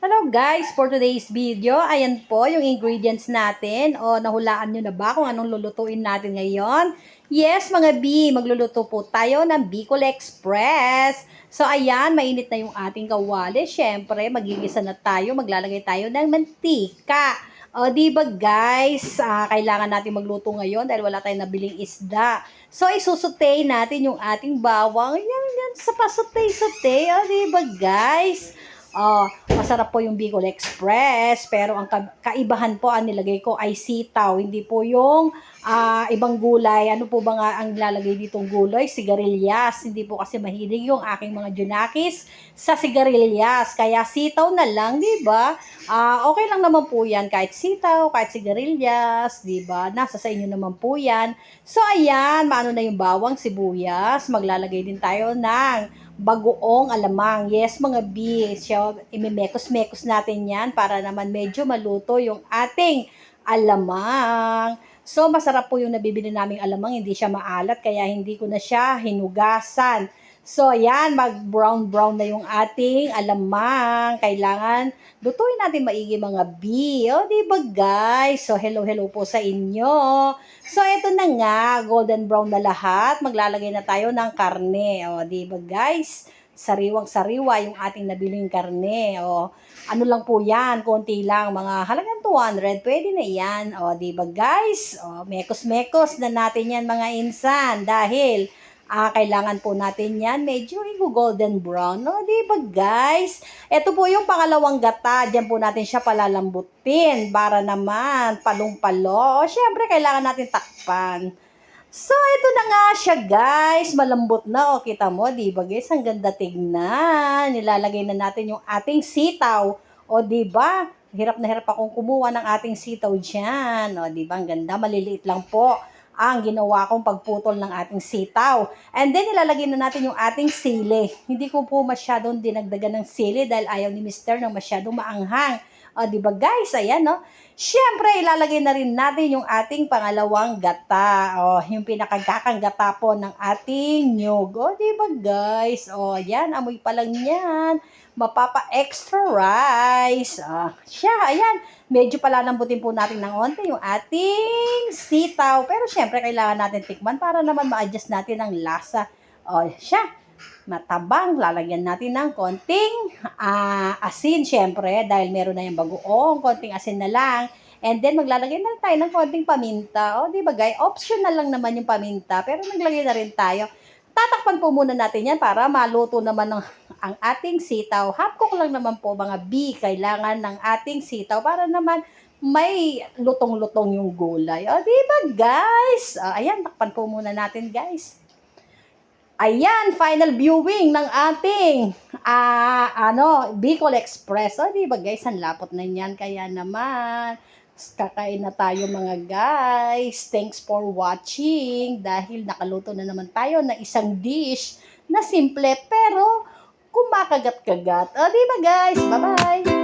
Hello guys, for today's video, ayan po yung ingredients natin. O nahulaan nyo na ba kung anong lulutuin natin ngayon? Yes mga B, magluluto po tayo ng Bicol Express. So ayan, mainit na yung ating kawali. Siyempre, magigisa na tayo, maglalagay tayo ng mantika. O di ba guys, kailangan natin magluto ngayon dahil wala tayong nabiling isda. So isusutay natin yung ating bawang. Yan, sa pasutay-sutay. O di ba guys? Masarap po yung Bicol Express, pero ang kaibahan po ang nilagay ko ay sitaw, hindi po yung ibang gulay. Ano po ba nga ang lalagay ditong gulay? Sigarilyas. Hindi po kasi mahilig yung aking mga junakis sa sigarilyas. Kaya sitaw na lang, di ba? Okay lang naman po yan, kahit sitaw, kahit sigarilyas, di ba? Nasa sa inyo naman po yan. So, ayan, maano na yung bawang, sibuyas. Maglalagay din tayo ng bagoong alamang. Yes, mga B. So, imimekos-mekos natin yan para naman medyo maluto yung ating alamang. So, masarap po yung nabibili naming alamang. Hindi siya maalat, kaya hindi ko na siya hinugasan. So, yan, mag-brown-brown na yung ating alamang. Kailangan lutuin natin maigi mga B. O, di ba guys? So, hello po sa inyo. So, ito na nga, golden brown na lahat. Maglalagay na tayo ng karne. O, di ba guys? Sariwang-sariwa yung ating nabiling karne. O, ano lang po yan, konti lang, mga halagang 200, pwede na yan. O, di ba guys? O, mekos-mekos na natin yan mga insan dahil kailangan po natin yan medyo golden brown. No? Di ba guys? Ito po yung pangalawang gata. Diyan po natin siya palalambutin para naman palong-palo. O, syempre, kailangan natin takpan. So, ito na nga siya guys. Malambot na. O, kita mo, di ba guys? Ang ganda tignan. Nilalagay na natin yung ating sitaw. O, di ba? Hirap na hirap akong kumuha ng ating sitaw dyan. O, di ba? Ang ganda. Maliliit lang po ang ginawa kong pagputol ng ating sitaw. And then, ilalagay na natin yung ating sili. Hindi ko po masyadong dinagdagan ng sili dahil ayaw ni Mr. ng masyadong maanghang. O, di ba guys? Ayan, no? Siyempre, ilalagay na rin natin yung ating pangalawang gata. O, yung pinakagakang gata po ng ating nyug. O, di ba guys? O, yan, amoy pa lang yan. Mapapa-extra rice. Siya, ayan. Medyo palalambutin po natin ng onte yung ating sitaw. Pero syempre, kailangan natin tikman para naman ma-adjust natin ang lasa. O, siya. Matabang. Lalagyan natin ng konting asin, syempre. Dahil meron na yung bagoong. Konting asin na lang. And then, maglalagay na tayo ng konting paminta. O, di ba guys? Optional lang naman yung paminta. Pero naglagay na rin tayo. Tatakpan po muna natin yan para maluto naman ang ating sitaw. Half cook lang naman po mga B. Kailangan ng ating sitaw para naman may lutong-lutong yung gulay. O, di ba guys? Ayan, takpan po muna natin guys. Ayan, final viewing ng ating Bicol Express. O, di ba guys? Ang lapot na yan. Kaya naman, kakain na tayo mga guys. Thanks for watching dahil nakaluto na naman tayo ng isang dish na simple pero kumakagat-kagat. O, di ba guys? Bye-bye!